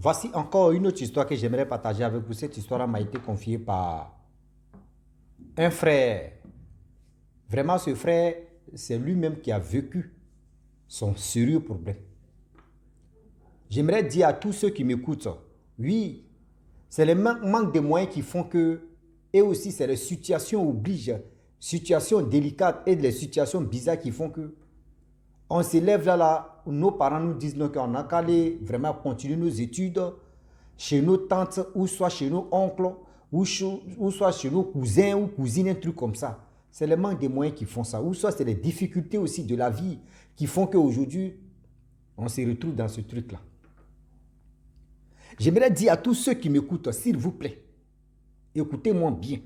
Voici encore une autre histoire que j'aimerais partager avec vous. Cette histoire m'a été confiée par un frère. Vraiment, ce frère, c'est lui-même qui a vécu son sérieux problème. J'aimerais dire à tous ceux qui m'écoutent, oui, c'est le manque de moyens qui font que, et aussi c'est les situations obligent, situations délicates et les situations bizarres qui font que on s'élève là, nos parents nous disent qu'on a qu'à aller vraiment continuer nos études chez nos tantes, ou soit chez nos oncles, ou soit chez nos cousins ou cousines, un truc comme ça. C'est le manque de moyens qui font ça. Ou soit c'est les difficultés aussi de la vie qui font qu'aujourd'hui, on se retrouve dans ce truc-là. J'aimerais dire à tous ceux qui m'écoutent, s'il vous plaît, écoutez-moi bien.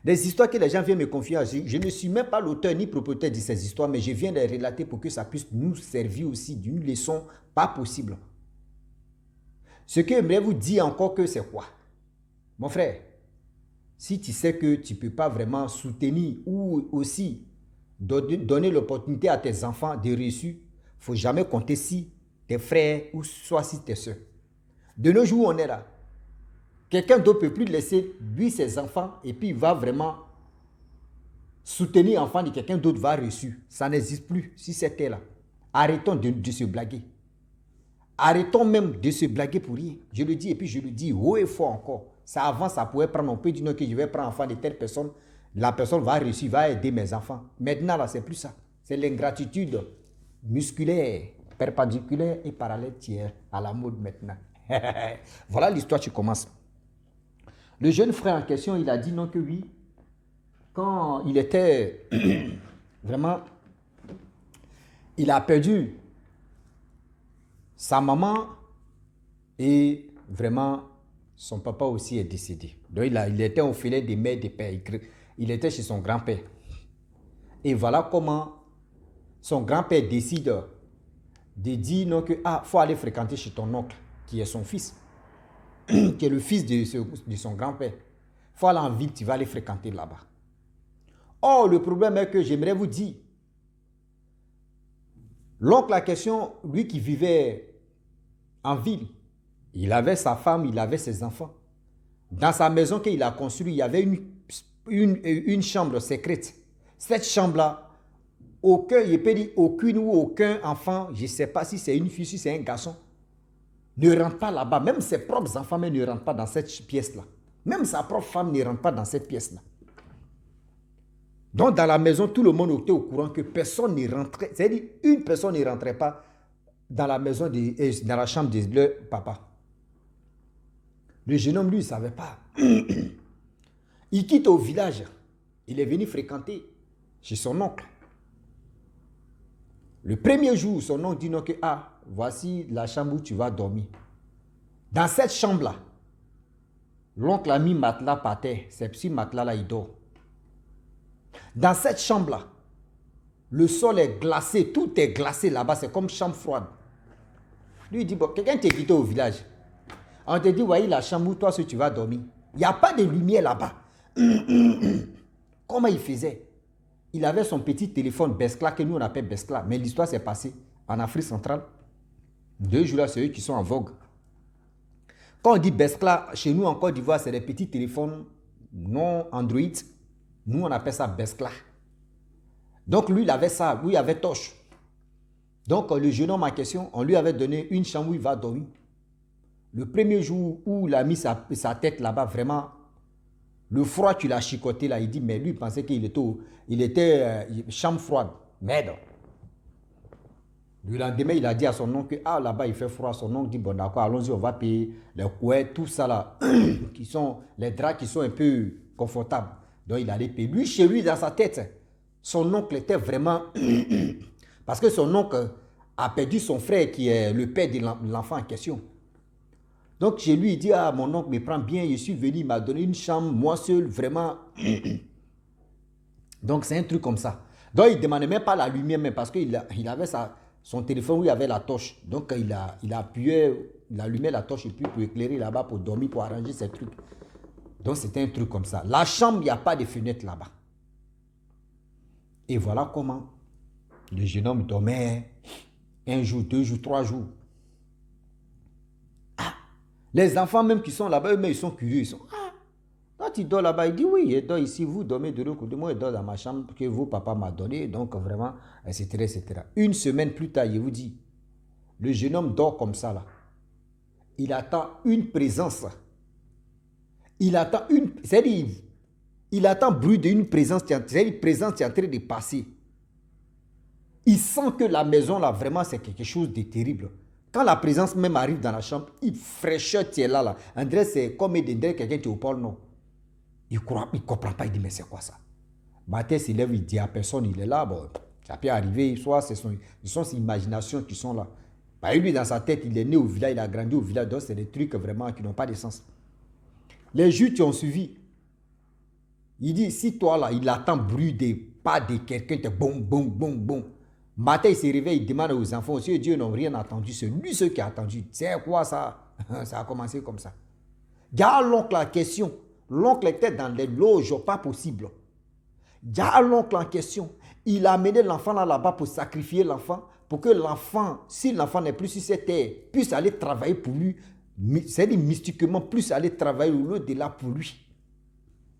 Les histoires que les gens viennent me confier, je ne suis même pas l'auteur ni propriétaire de ces histoires, mais je viens les relater pour que ça puisse nous servir aussi d'une leçon pas possible. Ce que j'aimerais vous dire encore que c'est quoi? Mon frère, si tu sais que tu ne peux pas vraiment soutenir ou aussi donner l'opportunité à tes enfants de réussir, il ne faut jamais compter si tes frères ou soit si tes soeurs. De nos jours, on est là. Quelqu'un d'autre ne peut plus laisser lui ses enfants et puis il va vraiment soutenir l'enfant de quelqu'un d'autre va réussir. Ça n'existe plus si c'était là. Arrêtons de se blaguer. Arrêtons même de se blaguer pour rien. Je le dis et puis je le dis haut et fort encore. Ça avant, ça pouvait prendre, on peut dire non, que je vais prendre l'enfant de telle personne. La personne va réussir, va aider mes enfants. Maintenant, là, c'est plus ça. C'est l'ingratitude musculaire, perpendiculaire et parallèle tiers à la mode maintenant. Voilà l'histoire qui commence. Le jeune frère en question, il a dit non que oui. Quand il était vraiment, il a perdu sa maman et vraiment son papa aussi est décédé. Donc il était au filet des mères, des pères. Il était chez son grand-père. Et voilà comment son grand-père décide de dire non que faut aller fréquenter chez ton oncle, qui est son fils, qui est le fils de son grand-père. Il faut aller en ville, tu vas aller fréquenter là-bas. Or, le problème est que j'aimerais vous dire, l'oncle en question, lui qui vivait en ville, il avait sa femme, il avait ses enfants. Dans sa maison qu'il a construite, il y avait une chambre secrète. Cette chambre-là, il peut dire aucune ou aucun enfant, je ne sais pas si c'est une fille, si c'est un garçon, ne rentre pas là-bas. Même ses propres enfants ne rentrent pas dans cette pièce-là. Même sa propre femme ne rentre pas dans cette pièce-là. Donc dans la maison, tout le monde était au courant que personne ne rentrait. C'est-à-dire une personne ne rentrait pas dans la maison, dans la chambre de papa. Le jeune homme, lui, il ne savait pas. Il quitte au village. Il est venu fréquenter chez son oncle. Le premier jour, son oncle dit non que voici la chambre où tu vas dormir. Dans cette chambre-là, l'oncle a mis matelas par terre. C'est petit matelas-là, il dort. Dans cette chambre-là, le sol est glacé, tout est glacé là-bas, c'est comme chambre froide. Lui, il dit, bon, quelqu'un t'a quitté au village. On te dit, voyez la chambre où toi, si tu vas dormir. Il n'y a pas de lumière là-bas. Comment il faisait? Il avait son petit téléphone Beskla, que nous on appelle Beskla. Mais l'histoire s'est passée en Afrique centrale. 2 jours là, c'est eux qui sont en vogue. Quand on dit Beskla, chez nous en Côte d'Ivoire, c'est des petits téléphones non Android. Nous, on appelle ça Beskla. Donc, lui, il avait ça. Lui, il avait torche. Donc, le jeune homme en question, on lui avait donné une chambre où il va dormir. Le premier jour où il a mis sa tête là-bas, vraiment, le froid, tu l'as chicoté là. Il dit, mais lui, il pensait qu'il était chambre froide. Merde. Le lendemain, il a dit à son oncle que là-bas, il fait froid. Son oncle dit, bon, d'accord, allons-y, on va payer les couettes, tout ça là, qui sont les draps qui sont un peu confortables. Donc, il allait payer. Lui, chez lui, dans sa tête, son oncle était vraiment... Parce que son oncle a perdu son frère qui est le père de l'enfant en question. Donc, chez lui, il dit, mon oncle me prend bien, je suis venu, il m'a donné une chambre, moi seul, vraiment. Donc, c'est un truc comme ça. Donc, il ne demandait même pas la lumière, mais parce qu'il avait son téléphone où il y avait la torche. Donc, il a appuyé, il allumait la torche et puis pour éclairer là-bas, pour dormir, pour arranger ses trucs. Donc, c'était un truc comme ça. La chambre, il n'y a pas de fenêtre là-bas. Et voilà comment le jeune homme dormait 1 jour, 2 jours, 3 jours. Les enfants même qui sont là-bas, eux-mêmes, ils sont curieux. Ils sont, ah, quand il dort là-bas, il dit, oui, il dort ici, vous dormez de l'autre côté, moi, il dort dans ma chambre que vos papas m'ont donné, donc vraiment, etc., etc. Une semaine plus tard, je vous dis, le jeune homme dort comme ça, là. Il attend une présence. Il attend une, c'est-à-dire, il attend bruit d'une présence, c'est-à-dire une présence qui est en train de passer. Il sent que la maison, là, vraiment, c'est quelque chose de terrible. Quand la présence même arrive dans la chambre, il fraîcheur, tu es là, là. André, c'est comme quelqu'un qui est au pôle Nord. Il ne comprend pas, il dit, mais c'est quoi ça? Matin s'il lève, il dit à personne, il est là, bon, ça peut arriver, soit ce sont ses imaginations qui sont là. Bah, lui, dans sa tête, il est né au village, il a grandi au village, donc c'est des trucs vraiment qui n'ont pas de sens. Les juges qui ont suivi, il dit, si toi là, il attend bruit des pas de quelqu'un, t'es bon, bon, bon, bon. Matin, il se réveille, il demande aux enfants, si Dieu n'ont rien entendu, c'est lui ceux qui a entendu. C'est quoi ça? Ça a commencé comme ça. Garde l'oncle en question. L'oncle était dans les loges, pas possible. Garde l'oncle en question. Il a amené l'enfant là-bas pour sacrifier l'enfant, pour que l'enfant, si l'enfant n'est plus sur cette terre, puisse aller travailler pour lui. C'est-à-dire mystiquement, plus aller travailler au lieu de là pour lui.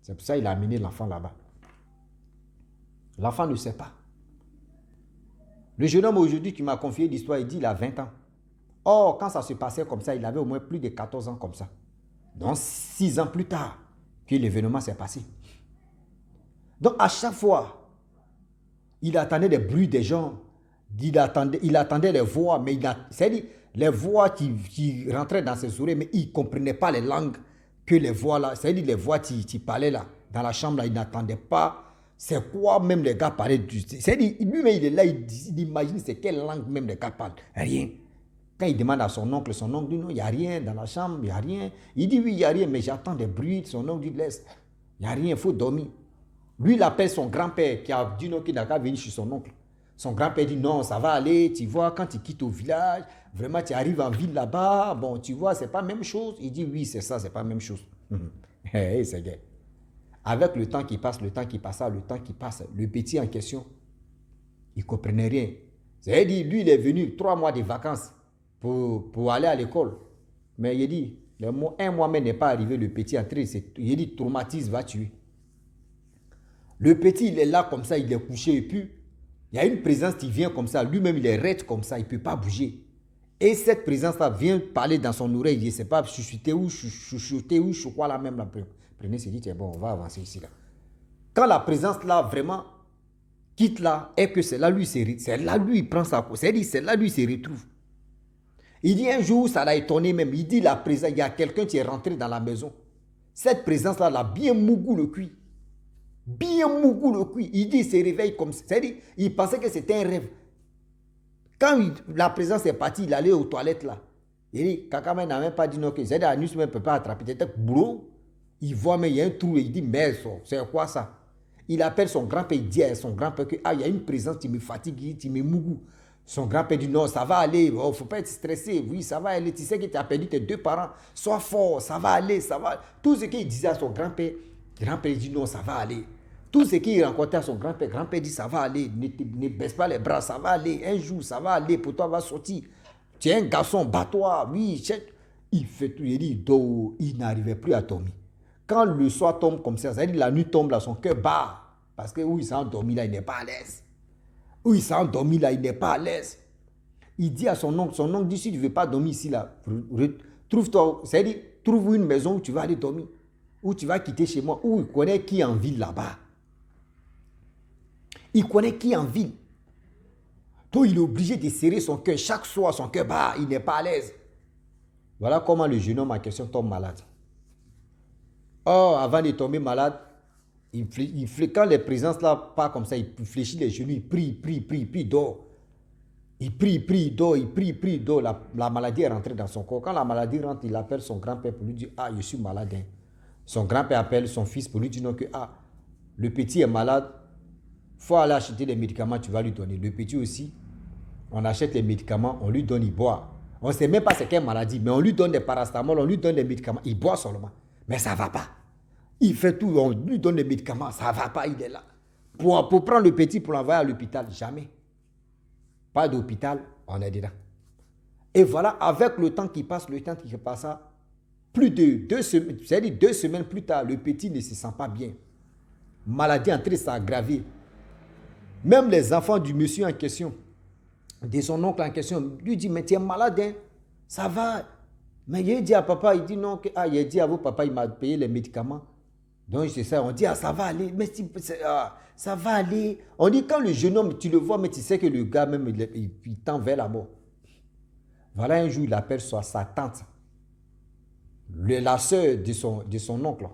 C'est pour ça qu'il a amené l'enfant là-bas. L'enfant ne sait pas. Le jeune homme aujourd'hui qui m'a confié l'histoire, il dit qu'il a 20 ans. Or, quand ça se passait comme ça, il avait au moins plus de 14 ans comme ça. Donc, 6 ans plus tard, que l'événement s'est passé. Donc, à chaque fois, il attendait des bruits des gens. Il attendait les voix, mais c'est-à-dire les voix qui rentraient dans ses oreilles, mais il ne comprenait pas les langues que les voix là, c'est-à-dire les voix qui parlaient là, dans la chambre là, il n'attendait pas. C'est quoi même les gars parlaient. C'est-à-dire lui-même il est là, il imagine c'est quelle langue même les gars parlent. Rien. Quand il demande à son oncle dit non, il n'y a rien dans la chambre, il n'y a rien. Il dit oui, il n'y a rien, mais j'entends des bruits. Son oncle dit laisse, il n'y a rien, il faut dormir. Lui, il appelle son grand-père qui a dit non, qu'il n'a qu'à venir chez son oncle. Son grand-père dit non, ça va aller, tu vois, quand tu quittes au village, vraiment tu arrives en ville là-bas, bon, tu vois, c'est pas la même chose. Il dit oui, c'est ça, c'est pas la même chose. C'est gay. Avec le temps qui passe, le temps qui passe, le petit en question, il ne comprenait rien. C'est-à-dire, lui, il est venu 3 mois de vacances pour aller à l'école. Mais il dit, un mois même n'est pas arrivé, le petit entré, il dit, traumatisme va tuer. Le petit, il est là comme ça, il est couché et puis, il y a une présence qui vient comme ça, lui-même il est raide comme ça, il ne peut pas bouger. Et cette présence-là vient parler dans son oreille, je ne sais pas, chuchoter ou je crois là même. Prenez, c'est dit, tiens, bon, on va avancer ici là. Quand la présence-là vraiment quitte là, et que c'est là lui, il prend sa cause, c'est là lui, il se retrouve. Il dit un jour, ça l'a étonné même, il dit la présence, il y a quelqu'un qui est rentré dans la maison. Cette présence-là, l'a bien mougou le cuit. Bien mougou le cuit. Il dit, il se réveille comme ça. C'est-à-dire, il pensait que c'était un rêve. Quand la présence est partie, il allait aux toilettes là. Il dit, Kakama n'a même pas dit non, que c'est-à-dire, Anus ne peut pas attraper. C'était bro. Il voit, mais il y a un trou. Il dit, mais c'est quoi ça? Il appelle son grand-père, il dit à son grand-père que, il y a une présence qui me fatigue, qui me mougou. Son grand-père dit, non, ça va aller. Il ne faut pas être stressé. Oui, ça va aller. Tu sais que tu as perdu tes 2 parents. Sois fort, ça va aller, ça va. Tout ce qu'il disait à son grand-père dit, non, ça va aller. Tout ce qu'il rencontrait à son grand-père dit, ça va aller. Ne baisse pas les bras, ça va aller. Un jour, ça va aller. Pour toi, va sortir. Tu es un garçon, bats-toi. Oui, il fait tout. Il n'arrivait plus à dormir. Quand le soir tombe comme ça, c'est-à-dire la nuit tombe là, son cœur bat. Parce que où il s'est endormi là, il n'est pas à l'aise. Où il s'est endormi là, il n'est pas à l'aise. Il dit à son oncle dit, si tu ne veux pas dormir ici là, trouve-toi, c'est-à-dire, trouve une maison où tu vas aller dormir. Où tu vas quitter chez moi, où il connaît qui en ville là-bas. Il connaît qui en ville. Donc il est obligé de serrer son cœur. Chaque soir, son cœur bat, il n'est pas à l'aise. Voilà comment le jeune homme en question tombe malade. Or, avant de tomber malade, quand les présences là partent comme ça, il fléchit les genoux, il prie, il dort. Il prie, il dort, il prie, il dort. La maladie est rentrée dans son corps. Quand la maladie rentre, il appelle son grand-père pour lui dire, je suis malade. Hein. Son grand-père appelle son fils pour lui dire non, que le petit est malade, il faut aller acheter des médicaments, tu vas lui donner. Le petit aussi, on achète les médicaments, on lui donne, il boit. On ne sait même pas c'est quelle maladie, mais on lui donne des paracétamol, on lui donne des médicaments, il boit seulement. Mais ça ne va pas. Il fait tout, on lui donne des médicaments, ça ne va pas, il est là. Pour prendre le petit, pour l'envoyer à l'hôpital, jamais. Pas d'hôpital, on est dedans. Et voilà, avec le temps qui passe, Plus de 2 semaines, c'est-à-dire 2 semaines plus tard, le petit ne se sent pas bien. Maladie en train de s'aggraver. Même les enfants du monsieur en question, de son oncle en question, lui dit, mais tu es malade, hein? Ça va. Mais il dit à papa, il dit non, il a dit à vos papa, il m'a payé les médicaments. Donc c'est ça, on dit, ça va aller, mais ça va aller. On dit, quand le jeune homme, tu le vois, mais tu sais que le gars même, il tend vers la mort. Voilà, un jour, il appelle sa tante, la soeur de son oncle,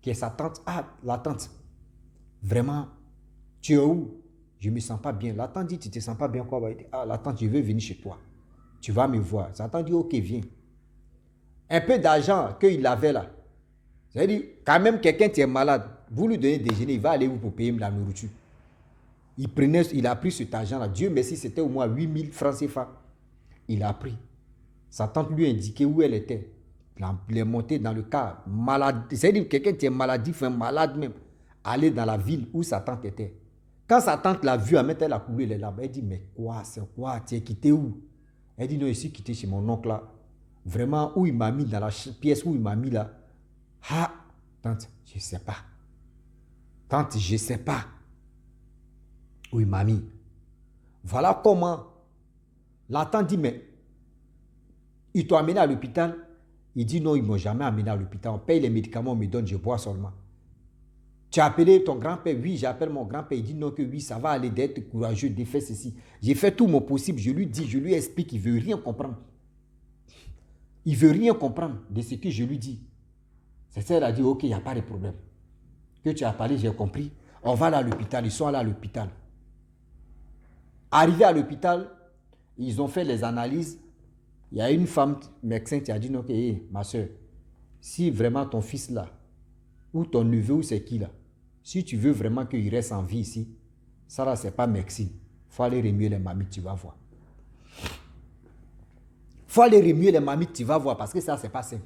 qui est sa tante. Ah, la tante, vraiment, tu es où? Je ne me sens pas bien. La tante dit, tu ne te sens pas bien quoi? Ah, la tante, je veux venir chez toi. Tu vas me voir. La tante dit, ok, viens. Un peu d'argent qu'il avait là. C'est-à-dire, quand même, quelqu'un qui est malade, vous lui donnez déjeuner, il va aller où pour payer la nourriture. Il a pris cet argent-là. Dieu merci, c'était au moins 8000 francs CFA. Il a pris. Sa tante lui indiquait où elle était. Il est monté dans le car, malade. C'est-à-dire, quelqu'un qui est maladif, malade même, aller dans la ville où sa tante était. Quand sa tante l'a vu, elle a coulé les larmes. Elle dit, mais quoi, c'est quoi? Tu es quitté où? Elle dit, non, je suis quitté chez mon oncle là. Vraiment, où il m'a mis, dans la pièce où il m'a mis là. Ah, tante, je ne sais pas. Tante, je ne sais pas où il m'a mis. Voilà comment la tante dit, mais il t'a amené à l'hôpital? Il dit, non, ils ne m'ont jamais amené à l'hôpital. On paye les médicaments, on me donne, je bois seulement. Tu as appelé ton grand-père? Oui, j'appelle mon grand-père. Il dit non, que oui, ça va aller, d'être courageux, de faire ceci. J'ai fait tout mon possible. Je lui dis, je lui explique, il ne veut rien comprendre. Il ne veut rien comprendre de ce que je lui dis. C'est ça, elle a dit, ok, il n'y a pas de problème. Que tu as parlé, j'ai compris. On va aller à l'hôpital. Ils sont allés à l'hôpital. Arrivé à l'hôpital, ils ont fait les analyses. Il y a une femme médecin qui a dit, non, ok, ma soeur, si vraiment ton fils là, ou ton neveu, ou c'est qui là, si tu veux vraiment qu'il reste en vie ici, ça là, c'est pas médecine. Il faut aller remuer les mamies, tu vas voir. Il faut aller remuer les mamies, tu vas voir, parce que ça, c'est pas simple.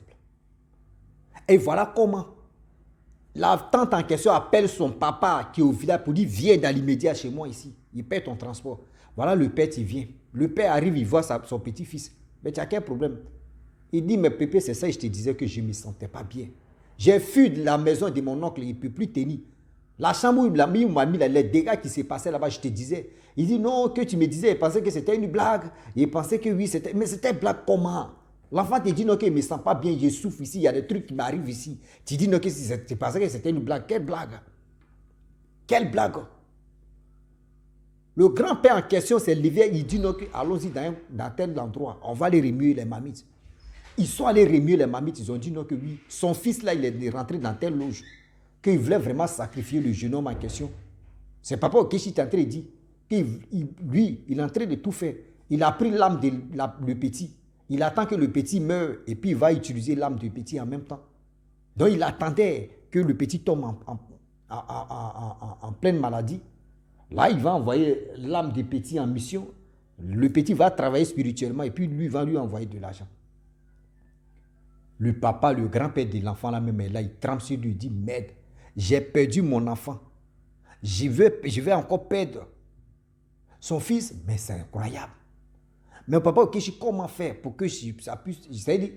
Et voilà comment la tante en question appelle son papa qui est au village pour dire, viens dans l'immédiat chez moi ici. Il paie ton transport. Voilà le père qui vient. Le père arrive, il voit son petit-fils. Mais tu as quel problème? Il dit, mais pépé, c'est ça, je te disais que je ne me sentais pas bien. J'ai fui de la maison de mon oncle, il ne peut plus tenir. La chambre où il m'a mis, les dégâts qui s'est passé là-bas, je te disais. Il dit non, que tu me disais, il pensait que c'était une blague. Il pensait que oui, c'était. Mais c'était une blague comment? L'enfant te dit non, qu'il ne me sent pas bien, je souffre ici, il y a des trucs qui m'arrivent ici. Tu dis non, que tu pensais que c'était une blague. Quelle blague? Quelle blague? Le grand-père en question s'est levé, il dit non, allons-y dans tel endroit, on va aller remuer les mamites. Ils sont allés remuer les mamites, ils ont dit non, que oui, son fils là, il est rentré dans telle loge, qu'il voulait vraiment sacrifier le jeune homme en question. C'est papa Okechi qui est en train de dire, lui, il est en train de tout faire. Il a pris l'âme de le petit. Il attend que le petit meure et puis il va utiliser l'âme du petit en même temps. Donc il attendait que le petit tombe en pleine maladie. Là, il va envoyer l'âme du petit en mission. Le petit va travailler spirituellement et puis lui va lui envoyer de l'argent. Le papa, le grand-père de l'enfant là même, là, il trempe sur lui, il dit, merde, j'ai perdu mon enfant. Je vais encore perdre son fils. Mais c'est incroyable. Mais papa, comment faire pour que ça puisse, c'est-à-dire,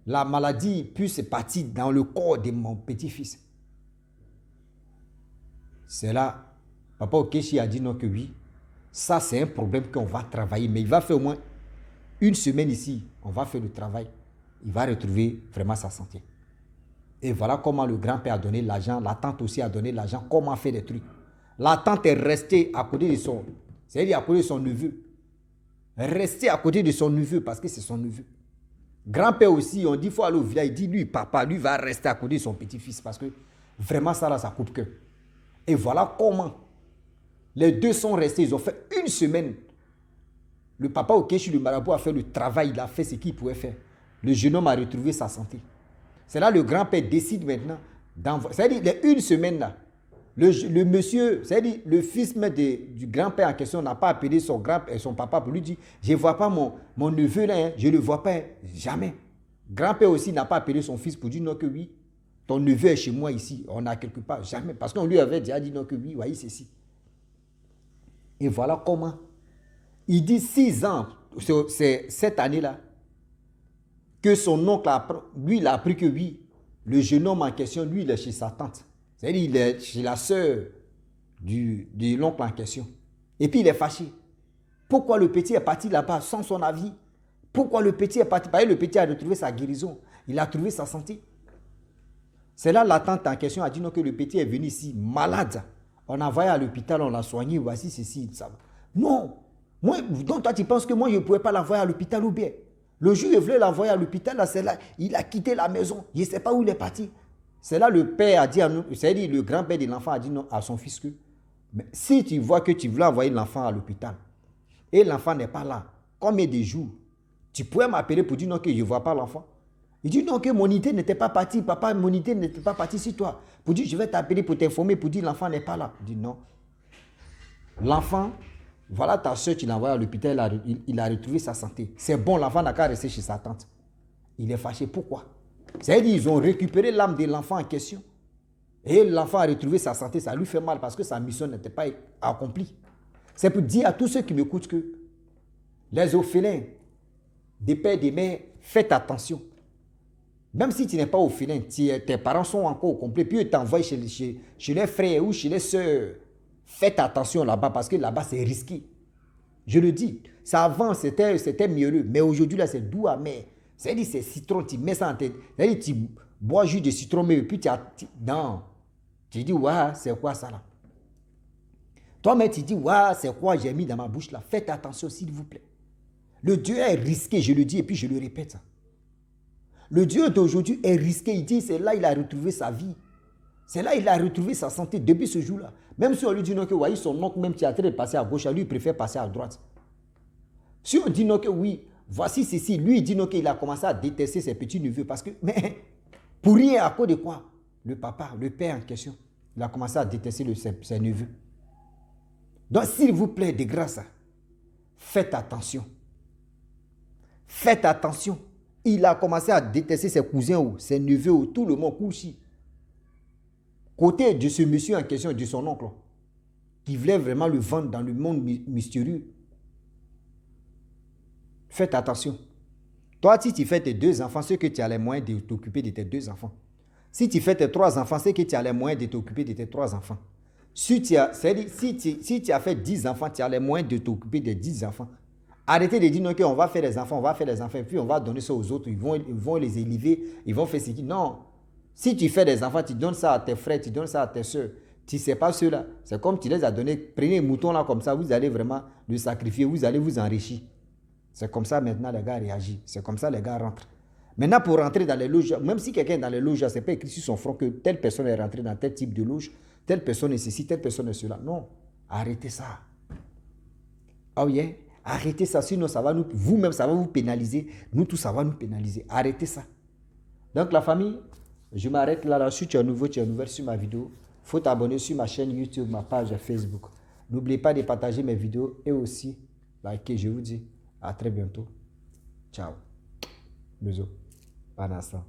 la maladie puisse partir dans le corps de mon petit-fils? C'est là, papa Okechi a dit non que oui. Ça, c'est un problème qu'on va travailler. Mais il va faire au moins une semaine ici. On va faire le travail. Il va retrouver vraiment sa santé. Et voilà comment le grand-père a donné l'argent. La tante aussi a donné l'argent. Comment faire des trucs. La tante est restée à côté de c'est-à-dire à côté de son neveu. Restée à côté de son neveu parce que c'est son neveu. Grand-père aussi, on dit, il faut aller au village. Il dit, lui, papa, lui va rester à côté de son petit-fils parce que vraiment ça là, ça coupe cœur. Et voilà comment les deux sont restés. Ils ont fait une semaine. Le papa Okechi, le marabout, a fait le travail. Il a fait ce qu'il pouvait faire. Le jeune homme a retrouvé sa santé. C'est là le grand-père décide maintenant c'est-à-dire, les une semaine là, le monsieur, c'est-à-dire le fils du grand-père en question n'a pas appelé son papa pour lui dire, je ne vois pas mon neveu là, hein, je ne le vois pas, hein, jamais. Grand-père aussi n'a pas appelé son fils pour dire non que oui, ton neveu est chez moi ici, on a quelque part, jamais. Parce qu'on lui avait déjà dit non que oui, voyez ceci. Et voilà comment. Il dit 6 ans, c'est cette année-là, que son oncle, lui, il a appris que oui, le jeune homme en question, lui, il est chez sa tante. C'est-à-dire, il est chez la sœur de l'oncle en question. Et puis, il est fâché. Pourquoi le petit est parti là-bas sans son avis? Pourquoi le petit est parti? Parce que le petit a retrouvé sa guérison. Il a trouvé sa santé. C'est là la tante en question a dit non, que le petit est venu ici malade. On a envoyé à l'hôpital, on l'a soigné, voici ceci, ça. Non. Moi, donc toi tu penses que moi je ne pouvais pas l'envoyer à l'hôpital ou bien? Le jour où il voulait l'envoyer à l'hôpital, là, c'est là, il a quitté la maison. Je ne sais pas où il est parti. C'est là le père a dit à nous, c'est-à-dire le grand-père de l'enfant a dit non à son fils que, mais si tu vois que tu voulais envoyer l'enfant à l'hôpital et l'enfant n'est pas là, combien de jours, tu pourrais m'appeler pour dire non que je ne vois pas l'enfant? Il dit non que mon idée n'était pas partie, papa, mon idée n'était pas partie sur toi. Pour dire je vais t'appeler pour t'informer, pour dire l'enfant n'est pas là. Il dit non. L'enfant, voilà ta soeur, tu l'as envoyé à l'hôpital, il a retrouvé sa santé. C'est bon, l'enfant n'a qu'à rester chez sa tante. Il est fâché, pourquoi? C'est-à-dire qu'ils ont récupéré l'âme de l'enfant en question. Et l'enfant a retrouvé sa santé, ça lui fait mal parce que sa mission n'était pas accomplie. C'est pour dire à tous ceux qui m'écoutent que les orphelins, des pères et des mères, faites attention. Même si tu n'es pas orphelin, tes parents sont encore au complet, puis ils t'envoient chez les frères ou chez les soeurs. Faites attention là-bas parce que là-bas c'est risqué. Je le dis, ça avant c'était mielleux, mais aujourd'hui là c'est doux amer. C'est-à-dire c'est citron, tu mets ça en tête. C'est-à-dire tu bois jus de citron, mais puis non. Tu dis, ouais, c'est quoi ça là? Toi-même tu dis, ouais, c'est quoi j'ai mis dans ma bouche là? Faites attention s'il vous plaît. Le Dieu est risqué, je le dis et puis je le répète ça. Le Dieu d'aujourd'hui est risqué. Il dit, c'est là il a retrouvé sa vie. C'est là il a retrouvé sa santé depuis ce jour-là. Même si on lui dit non que oui, son oncle même qui est en train de passer à gauche, lui il préfère passer à droite. Si on dit non que oui, voici ceci, lui il dit non qu'il a commencé à détester ses petits-neveux parce que, mais pour rien, à cause de quoi? Le papa, le père en question, il a commencé à détester ses neveux. Donc s'il vous plaît, de grâce, faites attention. Faites attention. Il a commencé à détester ses cousins, ses neveux, tout le monde couchi. Côté de ce monsieur en question, de son oncle, qui voulait vraiment le vendre dans le monde mystérieux. Faites attention. Toi, si tu fais tes 2 enfants, c'est que tu as les moyens de t'occuper de tes 2 enfants. Si tu fais tes 3 enfants, c'est que tu as les moyens de t'occuper de tes 3 enfants. Si tu as fait 10 enfants, tu as les moyens de t'occuper des 10 enfants. Arrêtez de dire non, on va faire des enfants, et puis on va donner ça aux autres, ils vont les élever, ils vont faire ce qui... Non. Si tu fais des enfants, tu donnes ça à tes frères, tu donnes ça à tes soeurs. Tu ne sais pas ceux-là. C'est comme tu les as donnés. Prenez un mouton là comme ça, vous allez vraiment le sacrifier, vous allez vous enrichir. C'est comme ça maintenant les gars réagissent. C'est comme ça les gars rentrent. Maintenant pour rentrer dans les loges, même si quelqu'un est dans les loges, ce n'est pas écrit sur son front que telle personne est rentrée dans tel type de loge, telle personne est ceci, telle personne est cela. Non. Arrêtez ça. Oh yeah. Arrêtez ça, sinon ça va nous, vous-même ça va vous pénaliser, nous tous ça va nous pénaliser. Arrêtez ça. Donc la famille, je m'arrête là. Si tu es nouveau, tu es nouvelle sur ma vidéo, il faut t'abonner sur ma chaîne YouTube, ma page Facebook. N'oubliez pas de partager mes vidéos et aussi liker. Je vous dis à très bientôt. Ciao. Bisous. Bon instant.